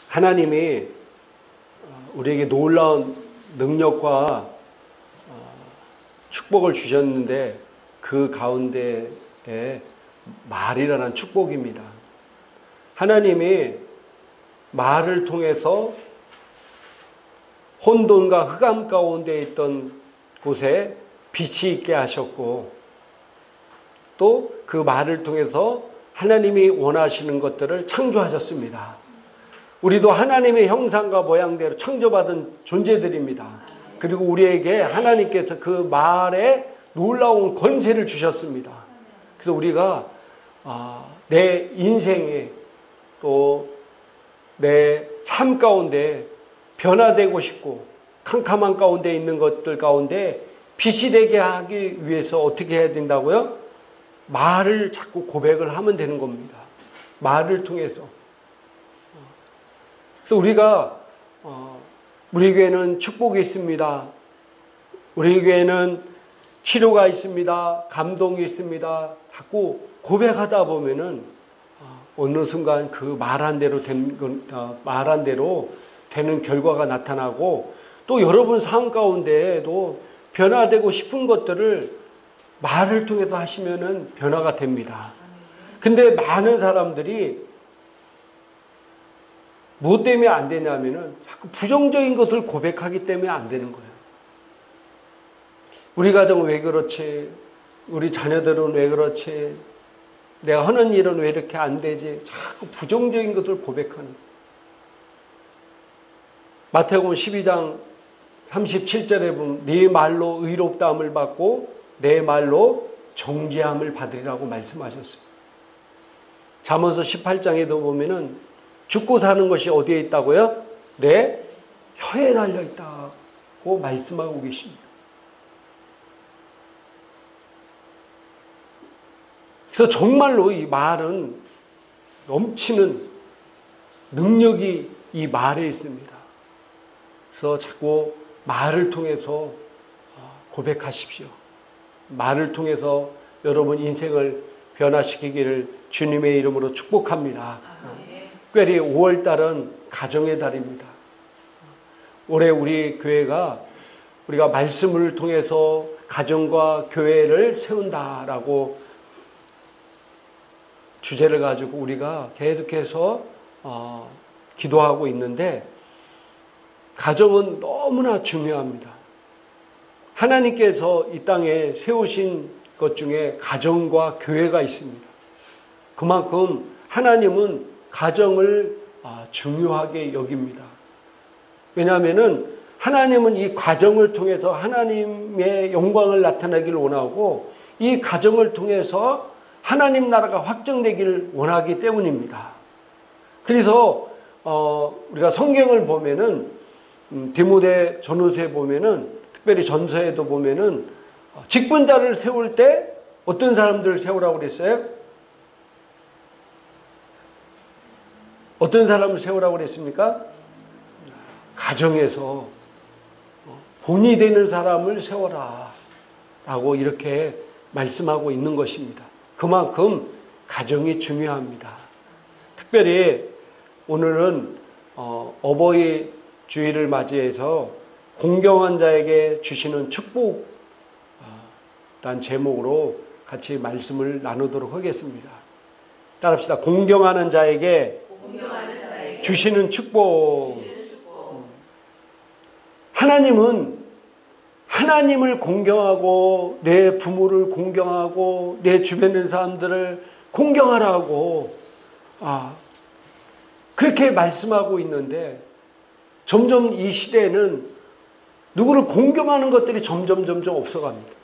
하나님이 우리에게 놀라운 능력과 축복을 주셨는데 그 가운데에 말이라는 축복입니다. 하나님이 말을 통해서 혼돈과 흑암 가운데 있던 곳에 빛이 있게 하셨고, 또 그 말을 통해서 하나님이 원하시는 것들을 창조하셨습니다. 우리도 하나님의 형상과 모양대로 창조받은 존재들입니다. 그리고 우리에게 하나님께서 그 말에 놀라운 권세를 주셨습니다. 그래서 우리가 내 인생에 또 내 삶 가운데 변화되고 싶고 캄캄한 가운데 있는 것들 가운데 빛이 되게 하기 위해서 어떻게 해야 된다고요? 말을 자꾸 고백을 하면 되는 겁니다. 말을 통해서. 그래서 우리가 우리 교회는 축복이 있습니다. 우리 교회는 치료가 있습니다. 감동이 있습니다. 자꾸 고백하다 보면은 어느 순간 그 말한 대로 되는 결과가 나타나고, 또 여러분 삶 가운데에도 변화되고 싶은 것들을 말을 통해서 하시면은 변화가 됩니다. 근데 많은 사람들이 뭐 때문에 안 되냐면은 자꾸 부정적인 것을 고백하기 때문에 안 되는 거예요. 우리 가정은 왜 그렇지? 우리 자녀들은 왜 그렇지? 내가 하는 일은 왜 이렇게 안 되지? 자꾸 부정적인 것을 고백하는. 마태복음 12장 37절에 보면 네 말로 의롭다함을 받고 내 말로 정죄함을 받으리라고 말씀하셨습니다. 잠언서 18장에도 보면은 죽고 사는 것이 어디에 있다고요? 내 혀에 달려 있다고 말씀하고 계십니다. 그래서 정말로 이 말은 넘치는 능력이 이 말에 있습니다. 그래서 자꾸 말을 통해서 고백하십시오. 말을 통해서 여러분 인생을 변화시키기를 주님의 이름으로 축복합니다. 특별히 5월달은 가정의 달입니다. 올해 우리 교회가 우리가 말씀을 통해서 가정과 교회를 세운다라고 주제를 가지고 우리가 계속해서 기도하고 있는데, 가정은 너무나 중요합니다. 하나님께서 이 땅에 세우신 것 중에 가정과 교회가 있습니다. 그만큼 하나님은 가정을 중요하게 여깁니다. 왜냐하면은 하나님은 이 가정을 통해서 하나님의 영광을 나타내기를 원하고, 이 가정을 통해서 하나님 나라가 확정되기를 원하기 때문입니다. 그래서 우리가 성경을 보면은 디모데 전후서에 보면은, 특별히 전서에도 보면은 직분자를 세울 때 어떤 사람들을 세우라고 그랬어요? 어떤 사람을 세우라고 그랬습니까? 가정에서 본이 되는 사람을 세워라 라고 이렇게 말씀하고 있는 것입니다. 그만큼 가정이 중요합니다. 특별히 오늘은 어버이 주일을 맞이해서 공경한 자에게 주시는 축복란 제목으로 같이 말씀을 나누도록 하겠습니다. 따라합시다. 공경하는 자에게 주시는 축복. 하나님은 하나님을 공경하고 내 부모를 공경하고 내 주변에 있는 사람들을 공경하라고 그렇게 말씀하고 있는데, 점점 이 시대에는 누구를 공경하는 것들이 점점 없어갑니다.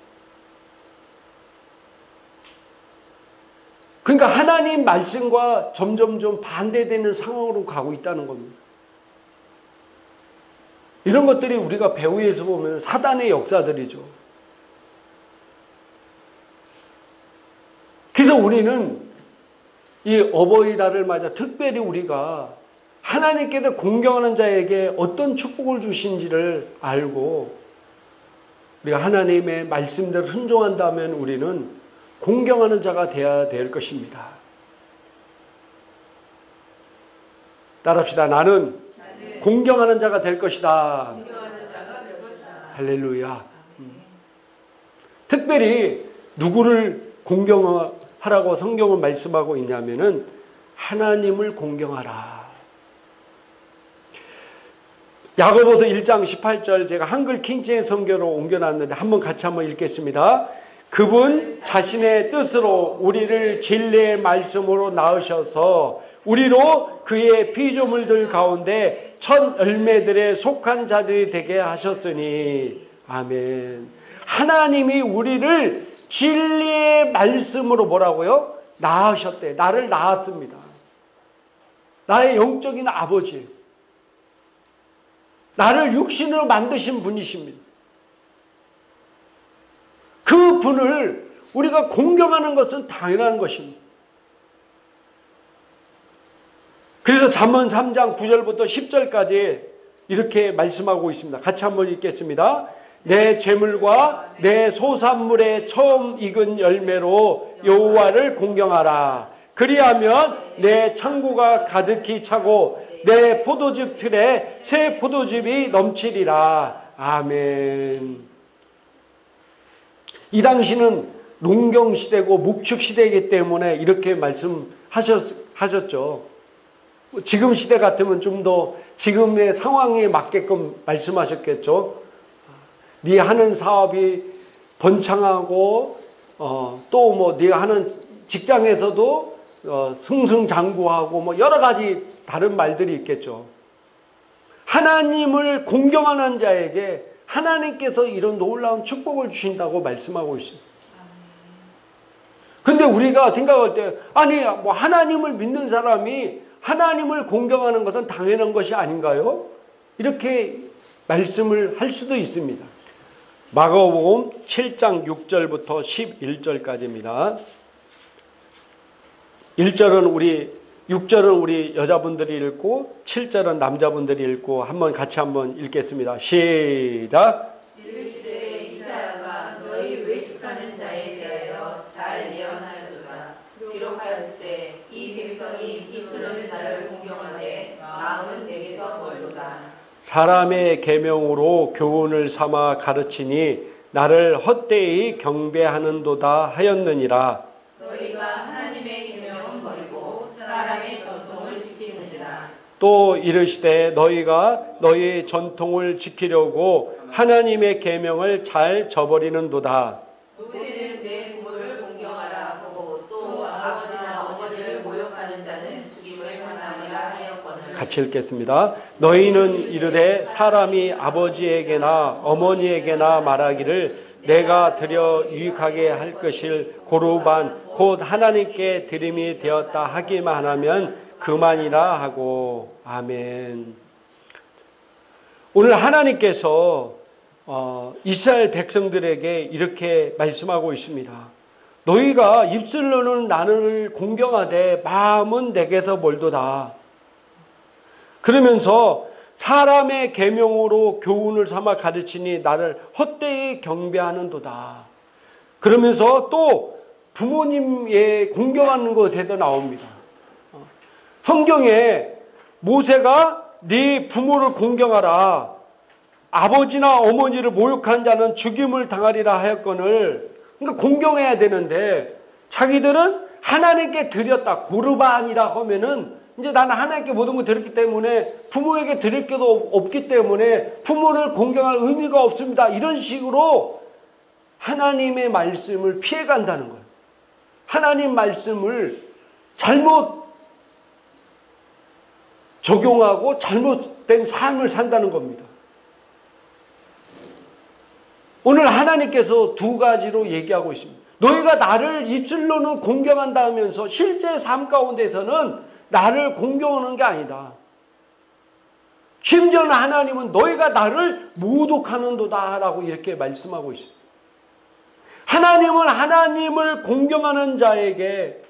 그러니까 하나님 말씀과 점점 반대되는 상황으로 가고 있다는 겁니다. 이런 것들이 우리가 배후에서 보면 사단의 역사들이죠. 그래서 우리는 이 어버이날을 맞아 특별히 우리가 하나님께서 공경하는 자에게 어떤 축복을 주신지를 알고 우리가 하나님의 말씀대로 순종한다면 우리는 공경하는 자가 되어야 될 것입니다. 따라합시다. 나는 공경하는 자가 될 것이다. 할렐루야. 특별히 누구를 공경하라고 성경은 말씀하고 있냐면은 하나님을 공경하라. 야고보서 1장 18절 제가 한글 킹제임 성경으로 옮겨놨는데 같이 한번 읽겠습니다. 그분 자신의 뜻으로 우리를 진리의 말씀으로 낳으셔서 우리로 그의 피조물들 가운데 첫 열매들에 속한 자들이 되게 하셨으니 아멘. 하나님이 우리를 진리의 말씀으로 뭐라고요? 낳으셨대. 나를 낳았습니다. 나의 영적인 아버지. 나를 육신으로 만드신 분이십니다. 그 분을 우리가 공경하는 것은 당연한 것입니다. 그래서 잠언 3장 9절부터 10절까지 이렇게 말씀하고 있습니다. 같이 한번 읽겠습니다. 내 재물과 내 소산물의 처음 익은 열매로 여호와를 공경하라. 그리하면 내 창고가 가득히 차고 내 포도즙 틀에 새 포도즙이 넘치리라. 아멘. 이 당시는 농경시대고 목축시대이기 때문에 이렇게 말씀하셨죠. 지금 시대 같으면 좀 더 지금의 상황에 맞게끔 말씀하셨겠죠. 네 하는 사업이 번창하고 또 뭐 네 하는 직장에서도 승승장구하고 뭐 여러 가지 다른 말들이 있겠죠. 하나님을 공경하는 자에게 하나님께서 이런 놀라운 축복을 주신다고 말씀하고 있습니다. 근데 우리가 생각할 때 아니 뭐 하나님을 믿는 사람이 하나님을 공경하는 것은 당연한 것이 아닌가요? 이렇게 말씀을 할 수도 있습니다. 마가복음 7장 6절부터 11절까지입니다. 6절은 우리 여자분들이 읽고 7절은 남자분들이 읽고 같이 한번 읽겠습니다. 시작. 이르시되 이사야가 너희 외식하는 자에 대하여 잘 예언하였도다. 기록하였을 때 이 백성이 입술로는 나를 공경하되 마음은 내게서 멀도다. 사람의 계명으로 교훈을 삼아 가르치니 나를 헛되이 경배하는도다 하였느니라. 너희가 하나님의 계명은 버리고 사람의 전통을 지키느니라. 또 이르시되 너희가 너희의 전통을 지키려고 하나님의 계명을 잘 저버리는도다. 모세는 내 부모를 공경하라 하고 또 아버지나 어머니를 모욕하는 자는 죽임을 당하리라 하였거늘. 같이 읽겠습니다. 너희는 이르되 사람이 아버지에게나 어머니에게나 말하기를 내가 드려 유익하게 할 것을 고르반 곧 하나님께 드림이 되었다 하기만 하면 그만이라 하고. 아멘. 오늘 하나님께서 이스라엘 백성들에게 이렇게 말씀하고 있습니다. 너희가 입술로는 나를 공경하되 마음은 내게서 멀도다. 그러면서 사람의 계명으로 교훈을 삼아 가르치니 나를 헛되이 경배하는도다. 그러면서 또 부모님의 공경하는 것에도 나옵니다. 성경에 모세가 네 부모를 공경하라. 아버지나 어머니를 모욕한 자는 죽임을 당하리라 하였거늘. 그러니까 공경해야 되는데 자기들은 하나님께 드렸다. 고르반이라 하면은 이제 나는 하나님께 모든 걸 드렸기 때문에 부모에게 드릴 게 없기 때문에 부모를 공경할 의미가 없습니다. 이런 식으로 하나님의 말씀을 피해간다는 거예요. 하나님 말씀을 잘못 적용하고 잘못된 삶을 산다는 겁니다. 오늘 하나님께서 두 가지로 얘기하고 있습니다. 너희가 나를 입술로는 공경한다 하면서 실제 삶 가운데서는 나를 공경하는 게 아니다. 심지어는 하나님은 너희가 나를 모독하는도다 라고 이렇게 말씀하고 있습니다. 하나님은 하나님을 공경하는 자에게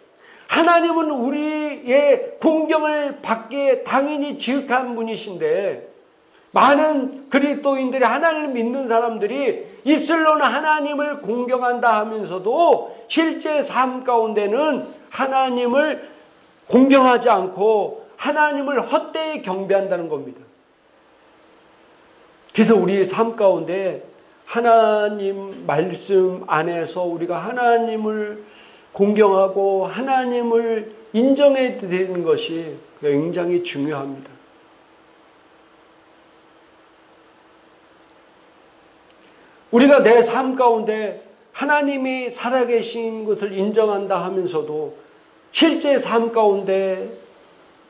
하나님은 우리의 공경을 받기에 당연히 지극한 분이신데 많은 그리스도인들이 하나님을 믿는 사람들이 입술로는 하나님을 공경한다 하면서도 실제 삶 가운데는 하나님을 공경하지 않고 하나님을 헛되이 경배한다는 겁니다. 그래서 우리의 삶 가운데 하나님 말씀 안에서 우리가 하나님을 공경하고 하나님을 인정해 드리는 것이 굉장히 중요합니다. 우리가 내 삶 가운데 하나님이 살아계신 것을 인정한다 하면서도 실제 삶 가운데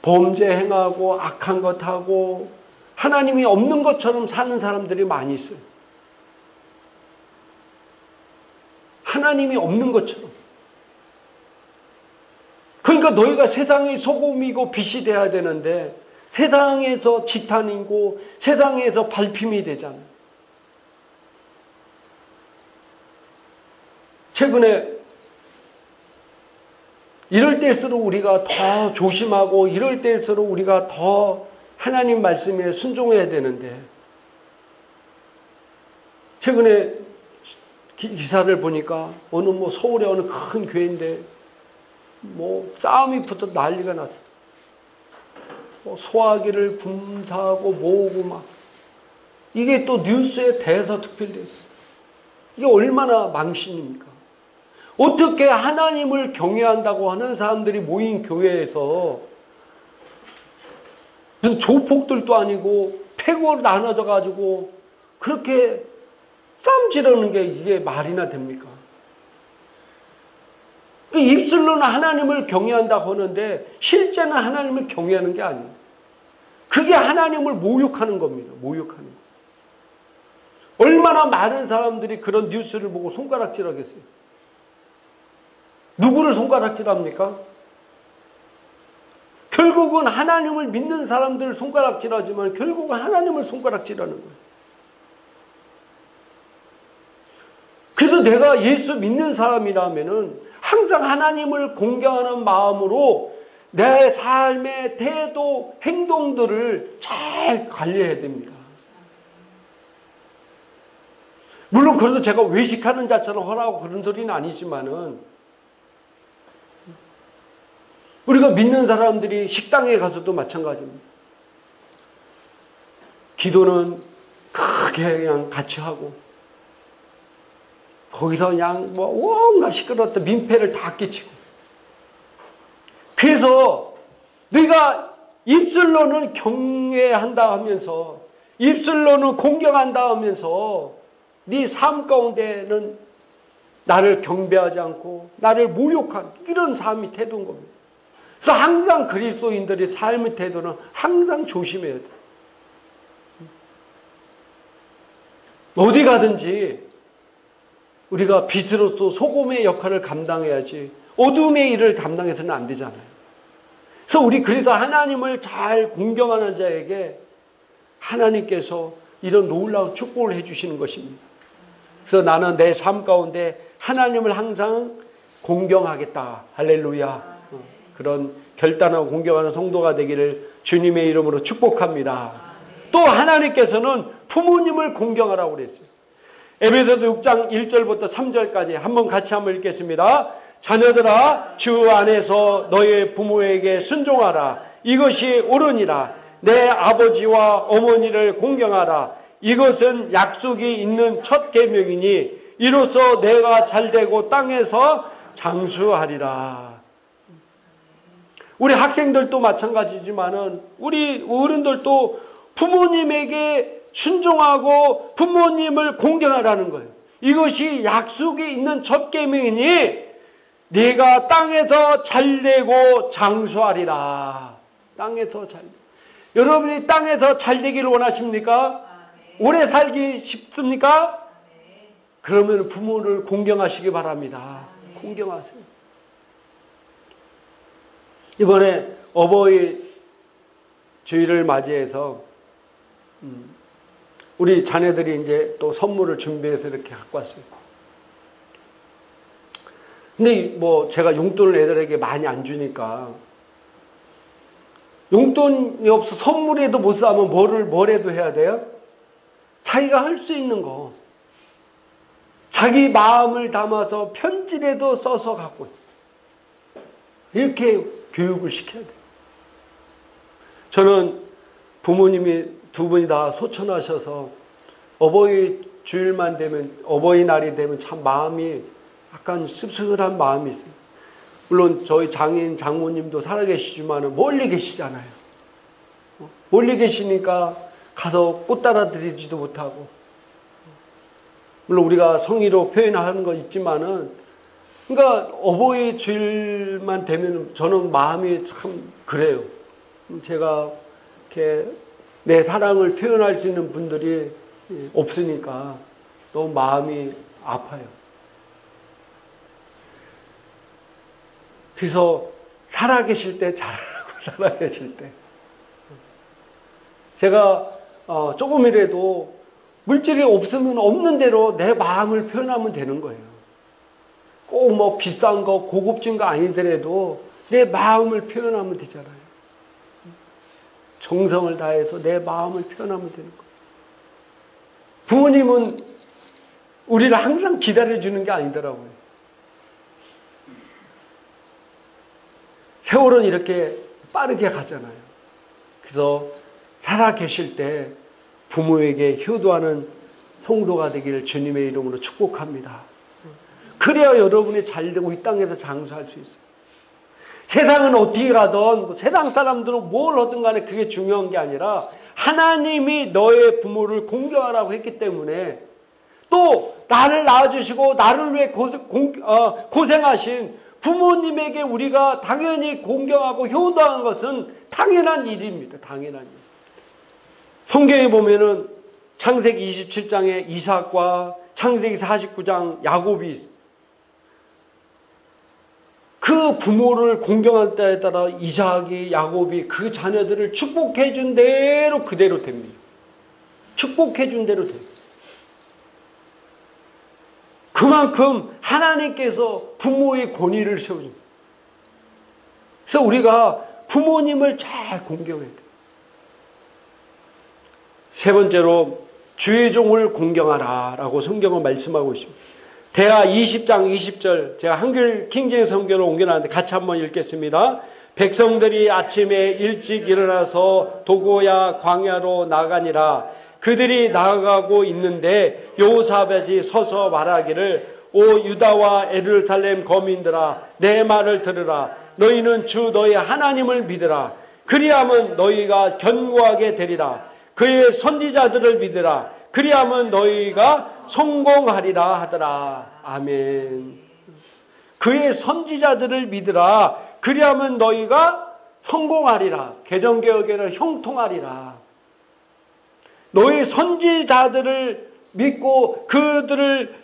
범죄 행하고 악한 것 하고 하나님이 없는 것처럼 사는 사람들이 많이 있어요. 하나님이 없는 것처럼. 그러니까 너희가 세상의 소금이고 빛이 돼야 되는데 세상에서 지탄이고 세상에서 발핌이 되잖아요. 최근에 이럴 때일수록 우리가 더 조심하고 이럴 때일수록 우리가 더 하나님 말씀에 순종해야 되는데 최근에 기사를 보니까 어느 서울의 어느 큰 교회인데 싸움이 붙어 난리가 났어. 소화기를 분사하고 모으고 막 이게 또 뉴스에 대서특필돼. 이게 얼마나 망신입니까? 어떻게 하나님을 경외한다고 하는 사람들이 모인 교회에서 무슨 조폭들도 아니고 패고로 나눠져 가지고 그렇게 싸움 지르는 게 이게 말이나 됩니까? 입술로는 하나님을 경외한다고 하는데 실제는 하나님을 경외하는 게 아니에요. 그게 하나님을 모욕하는 겁니다. 모욕하는 거. 얼마나 많은 사람들이 그런 뉴스를 보고 손가락질하겠어요. 누구를 손가락질합니까? 결국은 하나님을 믿는 사람들을 손가락질하지만 결국은 하나님을 손가락질하는 거예요. 그래서 내가 예수 믿는 사람이라면은 항상 하나님을 공경하는 마음으로 내 삶의 태도, 행동들을 잘 관리해야 됩니다. 물론 그래도 제가 외식하는 자처럼 하라고 그런 소리는 아니지만은 우리가 믿는 사람들이 식당에 가서도 마찬가지입니다. 기도는 크게 그냥 같이 하고 거기서 그냥 온갖 시끄럽다 민폐를 다 끼치고 그래서 네가 입술로는 경외한다 하면서 입술로는 공경한다 하면서 네 삶 가운데는 나를 경배하지 않고 나를 모욕한 이런 삶이 태도인 겁니다. 그래서 항상 그리스도인들의 삶의 태도는 항상 조심해야 돼. 어디 가든지 우리가 빛으로서 소금의 역할을 감당해야지 어둠의 일을 감당해서는 안 되잖아요. 그래서 우리 그래서 하나님을 잘 공경하는 자에게 하나님께서 이런 놀라운 축복을 해주시는 것입니다. 그래서 나는 내 삶 가운데 하나님을 항상 공경하겠다. 할렐루야. 그런 결단하고 공경하는 성도가 되기를 주님의 이름으로 축복합니다. 또 하나님께서는 부모님을 공경하라고 그랬어요. 에베소서 6장 1절부터 3절까지 한번 같이 한번 읽겠습니다. 자녀들아 주 안에서 너의 부모에게 순종하라. 이것이 옳으니라. 내 아버지와 어머니를 공경하라. 이것은 약속이 있는 첫 계명이니 이로써 내가 잘되고 땅에서 장수하리라. 우리 학생들도 마찬가지지만은 우리 어른들도 부모님에게 순종하고 부모님을 공경하라는 거예요. 이것이 약속이 있는 첫 계명이니 네가 땅에서 잘되고 장수하리라. 땅에서 잘. 여러분이 땅에서 잘되기를 원하십니까? 오래 살기 싶습니까? 그러면 부모를 공경하시기 바랍니다. 공경하세요. 이번에 어버이 주일을 맞이해서 우리 자녀들이 이제 또 선물을 준비해서 이렇게 갖고 왔어요. 근데 제가 용돈을 애들에게 많이 안 주니까 용돈이 없어 선물에도 못 사면 뭘 해도 해야 돼요? 자기가 할 수 있는 거. 자기 마음을 담아서 편지라도 써서 갖고 이렇게 교육을 시켜야 돼요. 저는 부모님이 두 분이 다 소천하셔서 어버이 주일만 되면, 어버이날이 되면 참 마음이 약간 씁쓸한 마음이 있어요. 물론 저희 장인, 장모님도 살아계시지만 멀리 계시잖아요. 멀리 계시니까 가서 꽃 따라 드리지도 못하고, 물론 우리가 성의로 표현하는 거 있지만은, 그러니까 어버이 주일만 되면 저는 마음이 참 그래요. 제가 이렇게 내 사랑을 표현할 수 있는 분들이 없으니까 너무 마음이 아파요. 그래서 살아계실 때 잘하라고, 살아계실 때. 제가 조금이라도 물질이 없으면 없는 대로 내 마음을 표현하면 되는 거예요. 꼭 뭐 비싼 거, 고급진 거 아니더라도 내 마음을 표현하면 되잖아요. 정성을 다해서 내 마음을 표현하면 되는 거예요. 부모님은 우리를 항상 기다려주는 게 아니더라고요. 세월은 이렇게 빠르게 가잖아요. 그래서 살아계실 때 부모에게 효도하는 성도가 되기를 주님의 이름으로 축복합니다. 그래야 여러분이 잘되고 이 땅에서 장수할 수 있어요. 세상은 어떻게 가든, 세상 사람들은 뭘 하든 간에 그게 중요한 게 아니라 하나님이 너의 부모를 공경하라고 했기 때문에, 또 나를 낳아주시고 나를 위해 고생하신 부모님에게 우리가 당연히 공경하고 효도하는 것은 당연한 일입니다. 당연한 일. 성경에 보면은 창세기 27장에 이삭과 창세기 49장 야곱이 있습니다. 그 부모를 공경할 때에 따라 이삭이, 야곱이 그 자녀들을 축복해 준 대로 그대로 됩니다. 축복해 준 대로 됩니다. 그만큼 하나님께서 부모의 권위를 세워줍니다. 그래서 우리가 부모님을 잘 공경해야 돼요. 세 번째로 주의 종을 공경하라 라고 성경은 말씀하고 있습니다. 대하 20장 20절, 제가 한글 킹제임스 성경을 옮겨놨는데 같이 한번 읽겠습니다. 백성들이 아침에 일찍 일어나서 도고야 광야로 나가니라. 그들이 나아가고 있는데 여호사밧이 서서 말하기를, 오 유다와 예루살렘 거민들아, 내 말을 들으라. 너희는 주 너희 하나님을 믿으라. 그리하면 너희가 견고하게 되리라. 그의 선지자들을 믿으라. 그리하면 너희가 성공하리라 하더라. 아멘. 그의 선지자들을 믿으라. 그리하면 너희가 성공하리라. 개정개혁에는 형통하리라. 너희 선지자들을 믿고 그들을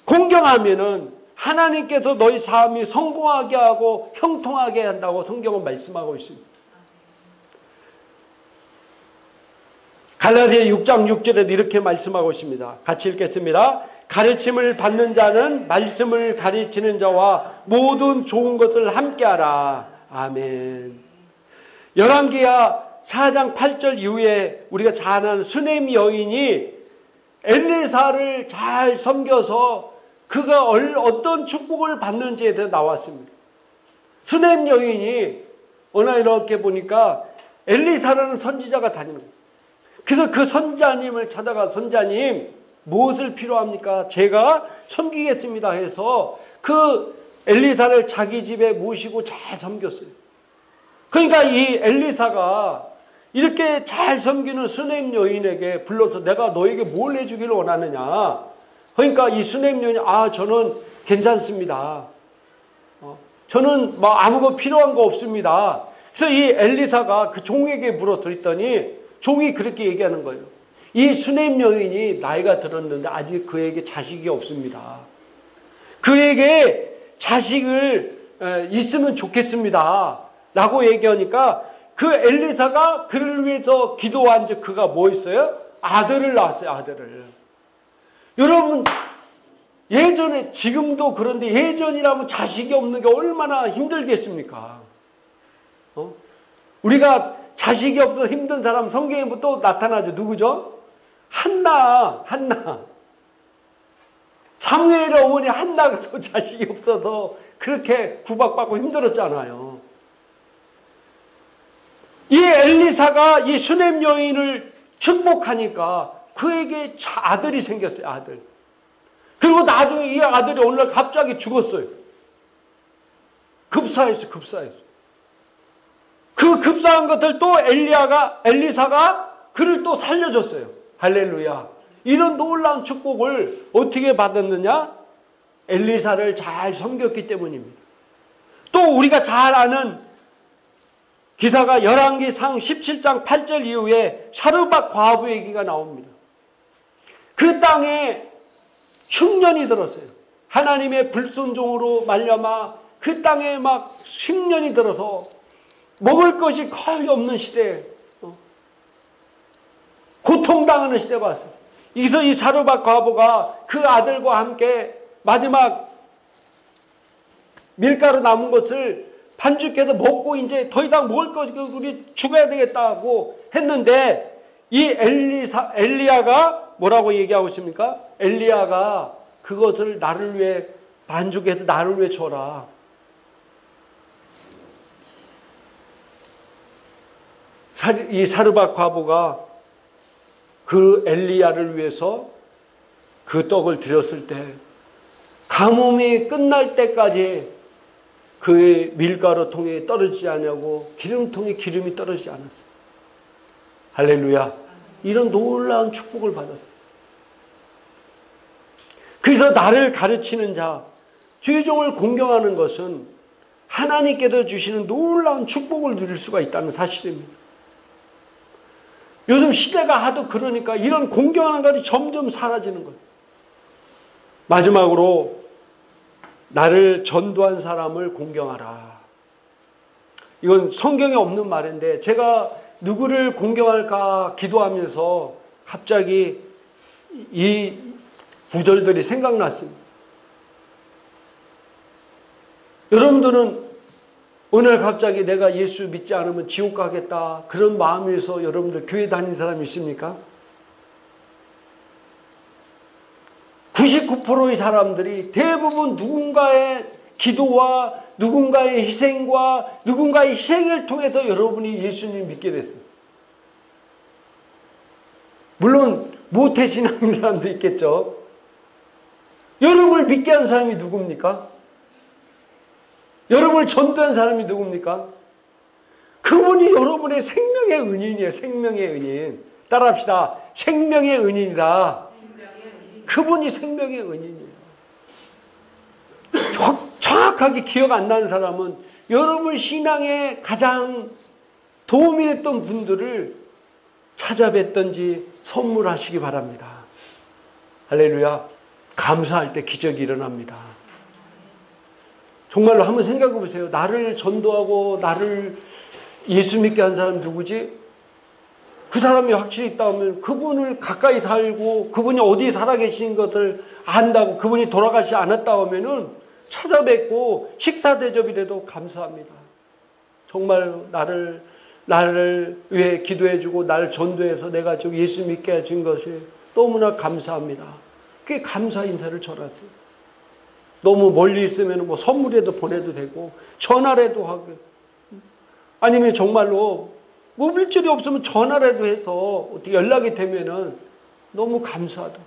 공경하면은 하나님께서 너희 삶이 성공하게 하고 형통하게 한다고 성경은 말씀하고 있습니다. 갈라디아 6장 6절에도 이렇게 말씀하고 있습니다. 같이 읽겠습니다. 가르침을 받는 자는 말씀을 가르치는 자와 모든 좋은 것을 함께하라. 아멘. 열왕기하 4장 8절 이후에 우리가 잘 아는 수넴 여인이 엘리사를 잘 섬겨서 그가 어떤 축복을 받는지에 대해 나왔습니다. 수넴 여인이 어느 날 이렇게 보니까 엘리사라는 선지자가 다니는 거예요. 그래서 그 선자님을 찾아가, 선자님 무엇을 필요합니까? 제가 섬기겠습니다 해서 그 엘리사를 자기 집에 모시고 잘 섬겼어요. 그러니까 이 엘리사가 이렇게 잘 섬기는 수넴 여인에게 불러서 내가 너에게 뭘 해주기를 원하느냐. 그러니까 이 수넴 여인이 저는 괜찮습니다. 저는 뭐 아무것도 필요한 거 없습니다. 그래서 이 엘리사가 그 종에게 물어드렸더니 종이 그렇게 얘기하는 거예요. 이 수넴 여인이 나이가 들었는데 아직 그에게 자식이 없습니다. 그에게 자식을 있으면 좋겠습니다 라고 얘기하니까 그 엘리사가 그를 위해서 기도한 즉 그가 뭐 했어요? 아들을 낳았어요. 아들을. 여러분 예전에, 지금도 그런데 예전이라면 자식이 없는 게 얼마나 힘들겠습니까? 우리가 자식이 없어서 힘든 사람 성경에 또 나타나죠. 누구죠? 한나. 사무엘의 어머니 한나가 또 자식이 없어서 그렇게 구박받고 힘들었잖아요. 이 엘리사가 이 수넴 여인을 축복하니까 그에게 아들이 생겼어요. 아들. 그리고 나중에 이 아들이 어느 날 갑자기 죽었어요. 급사했어요. 그 급사한 것을 또 엘리사가 그를 또 살려줬어요. 할렐루야. 이런 놀라운 축복을 어떻게 받았느냐? 엘리사를 잘 섬겼기 때문입니다. 또 우리가 잘 아는 기사가 열왕기상 17장 8절 이후에 사르밧 과부 얘기가 나옵니다. 그 땅에 흉년이 들었어요. 하나님의 불순종으로 말미암아 그 땅에 막 흉년이 들어서 먹을 것이 거의 없는 시대에 고통당하는 시대가 왔어요. 여기서 이 사르밧 과부가 그 아들과 함께 마지막 밀가루 남은 것을 반죽해서 먹고 이제 더 이상 먹을 것이 우리 죽어야 되겠다고 했는데 이 엘리야가 뭐라고 얘기하고 있습니까? 엘리야가 그것을 나를 위해 반죽해서 나를 위해 줘라. 이 사르밧 과부가 그 엘리야를 위해서 그 떡을 드렸을 때 가뭄이 끝날 때까지 그의 밀가루통에 떨어지지 않냐고 기름통에 기름이 떨어지지 않았어요. 할렐루야. 이런 놀라운 축복을 받았어요. 그래서 나를 가르치는 자, 주의종을 공경하는 것은 하나님께서 주시는 놀라운 축복을 누릴 수가 있다는 사실입니다. 요즘 시대가 하도 그러니까 이런 공경하는 것이 점점 사라지는 거예요. 마지막으로 나를 전도한 사람을 공경하라. 이건 성경에 없는 말인데 제가 누구를 공경할까 기도하면서 갑자기 이 구절들이 생각났습니다. 여러분들은 오늘 갑자기 내가 예수 믿지 않으면 지옥 가겠다 그런 마음에서 여러분들 교회 다니는 사람이 있습니까? 99%의 사람들이 대부분 누군가의 기도와 누군가의 희생과 누군가의 희생을 통해서 여러분이 예수님 믿게 됐어요. 물론 모태신앙인 사람도 있겠죠. 여러분을 믿게 한 사람이 누굽니까? 여러분을 전도한 사람이 누굽니까? 그분이 여러분의 생명의 은인이에요. 생명의 은인. 따라합시다. 생명의 은인이다. 그분이 생명의 은인이에요. 정확하게 기억 안 나는 사람은 여러분 신앙에 가장 도움이 됐던 분들을 찾아뵀던지 선물하시기 바랍니다. 할렐루야. 감사할 때 기적이 일어납니다. 정말로 한번 생각해 보세요. 나를 전도하고 나를 예수 믿게 한 사람 누구지? 그 사람이 확실히 있다 하면 그분을 가까이 살고 그분이 어디에 살아계신 것을 안다고 그분이 돌아가시지 않았다 하면은 찾아뵙고 식사 대접이라도 감사합니다. 정말 나를 위해 기도해주고 나를 전도해서 내가 좀 예수 믿게 해준 것이 너무나 감사합니다. 그게 감사 인사를 전하죠. 너무 멀리 있으면 뭐 선물이라도 보내도 되고 전화라도 하고 아니면 정말로 뭐 물질이 없으면 전화라도 해서 어떻게 연락이 되면은 너무 감사하다.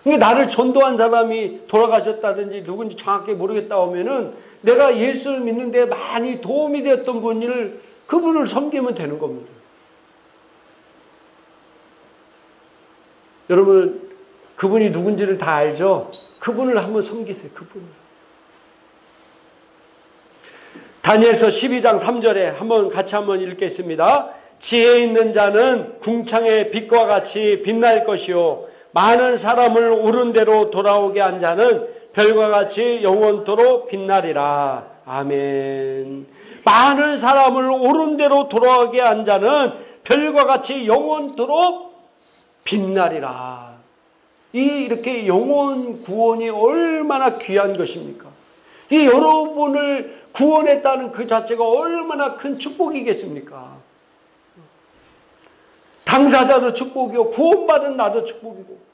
그러니까 나를 전도한 사람이 돌아가셨다든지 누군지 정확히 모르겠다 하면은 내가 예수를 믿는데 많이 도움이 되었던 분을 그분을 섬기면 되는 겁니다. 여러분 그분이 누군지를 다 알죠? 그분을 한번 섬기세요. 그분을. 다니엘서 12장 3절에 같이 한번 읽겠습니다. 지혜 있는 자는 궁창의 빛과 같이 빛날 것이요 많은 사람을 옳은 대로 돌아오게 한 자는 별과 같이 영원토록 빛나리라. 아멘. 많은 사람을 옳은 대로 돌아오게 한 자는 별과 같이 영원토록 빛나리라. 이렇게 영원 구원이 얼마나 귀한 것입니까? 이 여러분을 구원했다는 그 자체가 얼마나 큰 축복이겠습니까? 당사자도 축복이고 구원받은 나도 축복이고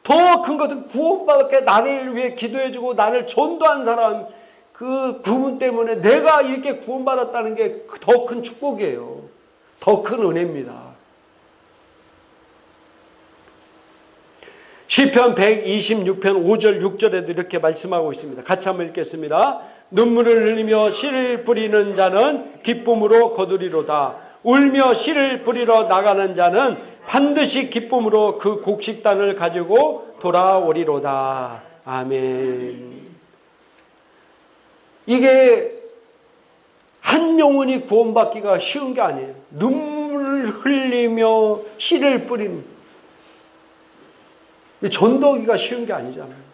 더 큰 것은 구원받게 나를 위해 기도해주고 나를 전도한 사람 그분 때문에 내가 이렇게 구원받았다는 게 더 큰 축복이에요. 더 큰 은혜입니다. 시편 126편 5절 6절에도 이렇게 말씀하고 있습니다. 같이 한번 읽겠습니다. 눈물을 흘리며 씨를 뿌리는 자는 기쁨으로 거두리로다. 울며 씨를 뿌리러 나가는 자는 반드시 기쁨으로 그 곡식단을 가지고 돌아오리로다. 아멘. 이게 한 영혼이 구원받기가 쉬운 게 아니에요. 눈물을 흘리며 씨를 뿌리는. 전도하기가 쉬운 게 아니잖아요.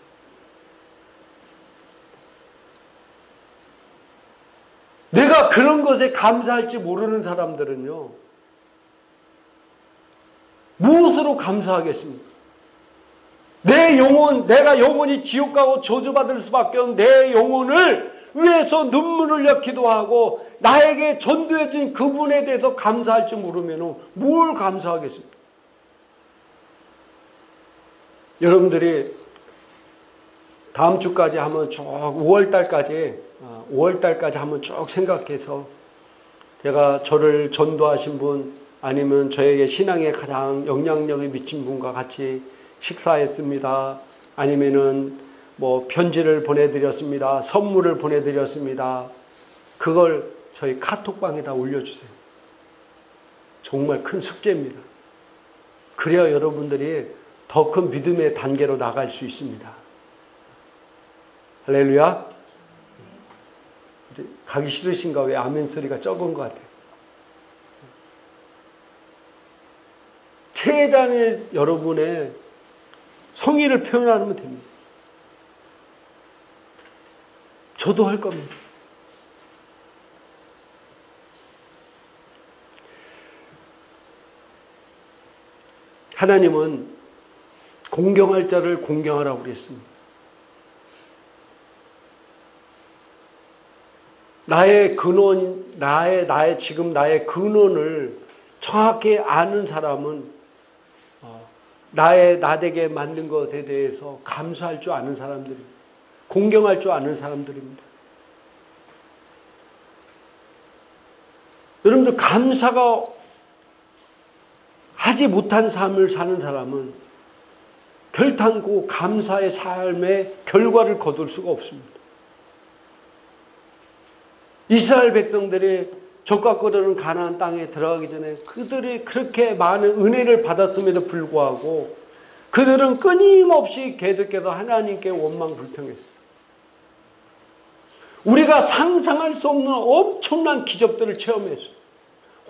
내가 그런 것에 감사할지 모르는 사람들은요, 무엇으로 감사하겠습니까? 내 영혼, 내가 영혼이 지옥 가고 저주받을 수밖에 없는 내 영혼을 위해서 눈물을 흘려 기도하고 나에게 전도해 준 그분에 대해서 감사할지 모르면 뭘 감사하겠습니까? 여러분들이 다음 주까지 한번 쭉 5월달까지 한번 쭉 생각해서 제가 저를 전도하신 분 아니면 저에게 신앙에 가장 영향력이 미친 분과 같이 식사했습니다. 아니면은 뭐 편지를 보내드렸습니다. 선물을 보내드렸습니다. 그걸 저희 카톡방에다 올려주세요. 정말 큰 숙제입니다. 그래야 여러분들이 더 큰 믿음의 단계로 나갈 수 있습니다. 할렐루야. 가기 싫으신가? 왜 아멘 소리가 적은 것 같아요. 최대한의 여러분의 성의를 표현하면 됩니다. 저도 할 겁니다. 하나님은 공경할 자를 공경하라고 그랬습니다. 나의 근원, 지금 나의 근원을 정확히 아는 사람은 나에게 만든 것에 대해서 감사할 줄 아는 사람들입니다. 공경할 줄 아는 사람들입니다. 여러분들 감사가 하지 못한 삶을 사는 사람은 결탄코 감사의 삶의 결과를 거둘 수가 없습니다. 이스라엘 백성들이 족과 끓는 가나안 땅에 들어가기 전에 그들이 그렇게 많은 은혜를 받았음에도 불구하고 그들은 끊임없이 계속해서 하나님께 원망 불평했어요. 우리가 상상할 수 없는 엄청난 기적들을 체험했어요.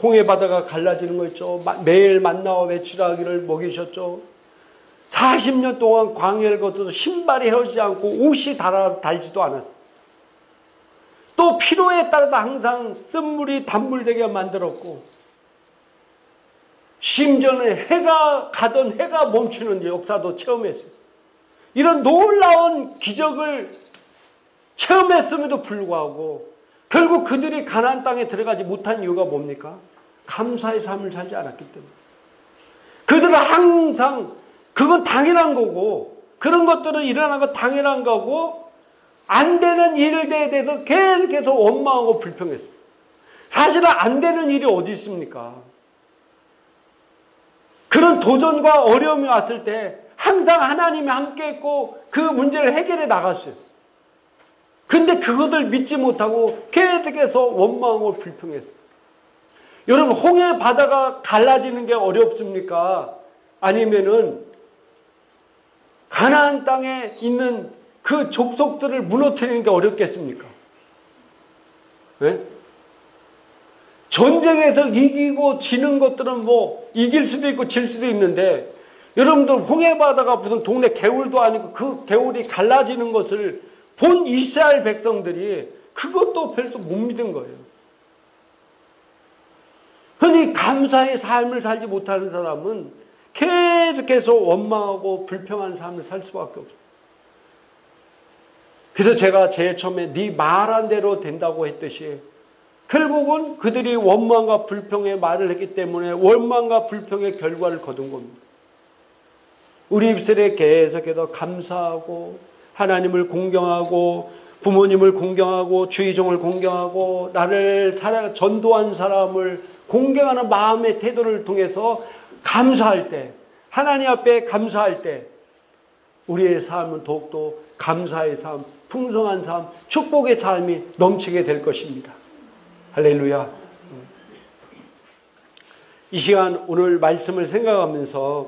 홍해 바다가 갈라지는 거 있죠. 매일 만나와 메추라기를 먹이셨죠. 40년 동안 광야를 걷어도 신발이 헤어지지 않고 옷이 닳지도 않았어요. 또 필요에 따라서 항상 쓴물이 단물되게 만들었고 심지어는 해가 가던 해가 멈추는 역사도 체험했어요. 이런 놀라운 기적을 체험했음에도 불구하고 결국 그들이 가나안 땅에 들어가지 못한 이유가 뭡니까? 감사의 삶을 살지 않았기 때문에. 그들은 항상 그건 당연한 거고 그런 것들은 일어난 거 당연한 거고 안 되는 일에 대해서 계속 원망하고 불평했어요. 사실은 안 되는 일이 어디 있습니까? 그런 도전과 어려움이 왔을 때 항상 하나님이 함께 있고 그 문제를 해결해 나갔어요. 근데 그것을 믿지 못하고 계속해서 원망하고 불평했어요. 여러분, 홍해 바다가 갈라지는 게 어렵습니까? 아니면은 가나안 땅에 있는 그 족속들을 무너뜨리는 게 어렵겠습니까? 네? 전쟁에서 이기고 지는 것들은 뭐 이길 수도 있고 질 수도 있는데 여러분들 홍해 바다가 무슨 동네 개울도 아니고 그 개울이 갈라지는 것을 본 이스라엘 백성들이 그것도 별로 못 믿은 거예요. 흔히 감사의 삶을 살지 못하는 사람은 계속해서 원망하고 불평하는 삶을 살 수밖에 없어요. 그래서 제가 제일 처음에 네 말한 대로 된다고 했듯이 결국은 그들이 원망과 불평의 말을 했기 때문에 원망과 불평의 결과를 거둔 겁니다. 우리 입술에 계속해서 감사하고 하나님을 공경하고 부모님을 공경하고 주의종을 공경하고 나를 전도한 사람을 공경하는 마음의 태도를 통해서 감사할 때, 하나님 앞에 감사할 때 우리의 삶은 더욱더 감사의 삶, 풍성한 삶, 축복의 삶이 넘치게 될 것입니다. 할렐루야. 이 시간 오늘 말씀을 생각하면서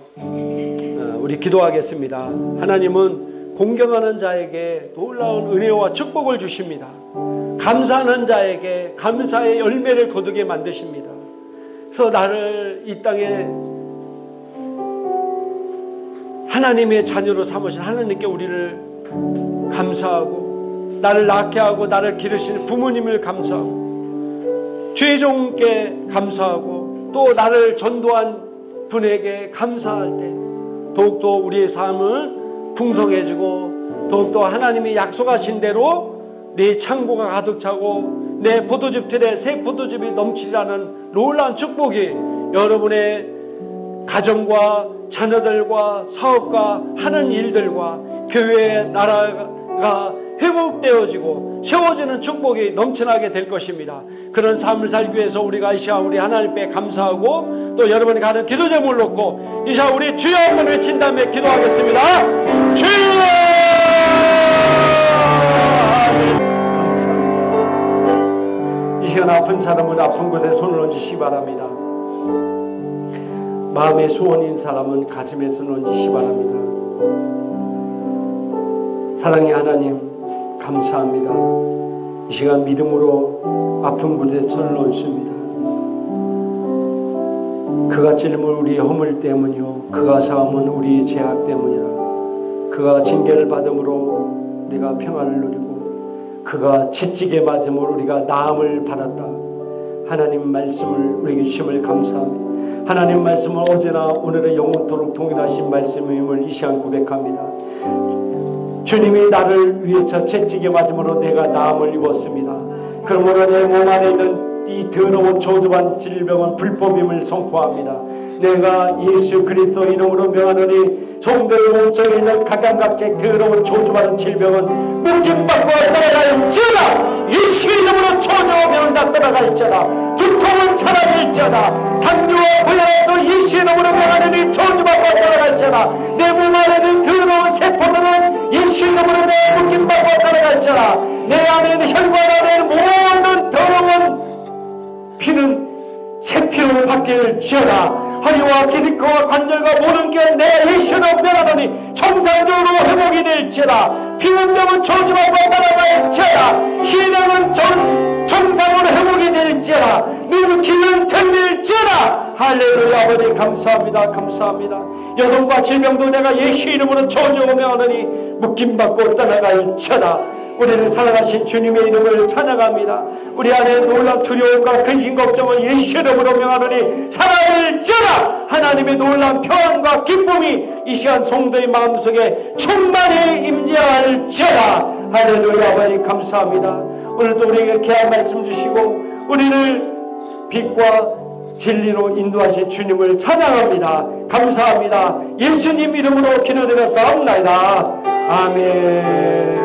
우리 기도하겠습니다. 하나님은 공경하는 자에게 놀라운 은혜와 축복을 주십니다. 감사하는 자에게 감사의 열매를 거두게 만드십니다. 그래서 나를 이 땅에 하나님의 자녀로 삼으신 하나님께 우리를 감사하고, 나를 낳게 하고 나를 기르신 부모님을 감사하고, 주의 종께 감사하고, 또 나를 전도한 분에게 감사할 때 더욱더 우리의 삶은 풍성해지고, 더욱더 하나님이 약속하신 대로 내 창고가 가득 차고 내 포도즙 틀에 새 포도즙이 넘치라는 놀라운 축복이 여러분의 가정과 자녀들과 사업과 하는 일들과 교회의 나라가 회복되어지고 세워지는 축복이 넘쳐나게 될 것입니다. 그런 삶을 살기 위해서 우리가 이 시간 우리 하나님께 감사하고, 또 여러분이 가는 기도 제목을 놓고 이 시간 우리 주여 한번 외친 다음에 기도하겠습니다. 주여! 감사합니다. 이 시간 아픈 사람은 아픈 곳에 손을 얹으시기 바랍니다. 마음의 소원인 사람은 가슴에 손을 얹으시기 바랍니다. 사랑의 하나님, 감사합니다. 이 시간 믿음으로 아픈 곳에 손을 얹습니다. 그가 찔림은 우리의 허물 때문이요, 그가 사함은 우리의 죄악 때문이라. 그가 징계를 받음으로 우리가 평안을 누리고, 그가 채찍에 맞음으로 우리가 나음을 받았다. 하나님 말씀을 우리에게 주심을 감사합니다. 하나님 말씀은 어제나 오늘의 영원토록 동일하신 말씀임을 이 시간 고백합니다. 주님이 나를 위해서 채찍에 맞음으로 내가 나음을 입었습니다. 그러므로 내 몸 안에 있는 이 더러운 저주받은 질병은 불법임을 선포합니다. 내가 예수 그리스도 이름으로 명하노니 성도의 몸속에 있는 각양각색 더러운 저주받은 질병은 묵힘받고 떠나갈지어다. 예수 이름으로 저주하면 다 떠나갈지어다. 두통은 사라질지어다. 당뇨와 고혈압도 예수 이름으로 명하노니 저주받고 떠나갈지어다. 내 몸 안에 있는 더러운 세포들은 예수 이름으로 묵힘받고 떠나갈지어다. 내 안에 있는 혈관 안에 있는 모든 더러운 피는 새 피로 바뀔지어다. 허리와 기립과 관절과 모든 게 내 예수로 명하더니 정상적으로 회복이 될지어다. 피문병은 저주받고 따라갈지어다. 시력은 정상으로 회복이 될지어다. 눈은 귀는 들릴지어다. 할렐루야. 아버지 감사합니다. 감사합니다. 여성과 질병도 내가 예수 이름으로 저주하고 명하더니 묶임받고 떠나갈지어다. 우리를 사랑하신 주님의 이름을 찬양합니다. 우리 안에 놀라운 두려움과 근심 걱정을 예수 이름으로 명하노니 사랑을지어다. 하나님의 놀라운 평안과 기쁨이 이 시간 성도의 마음속에 충만히 임재할지어다. 할렐루야. 아버지 감사합니다. 오늘도 우리에게 귀한 말씀 주시고 우리를 빛과 진리로 인도하신 주님을 찬양합니다. 감사합니다. 예수님 이름으로 기도드려 싸움나이다. 아멘.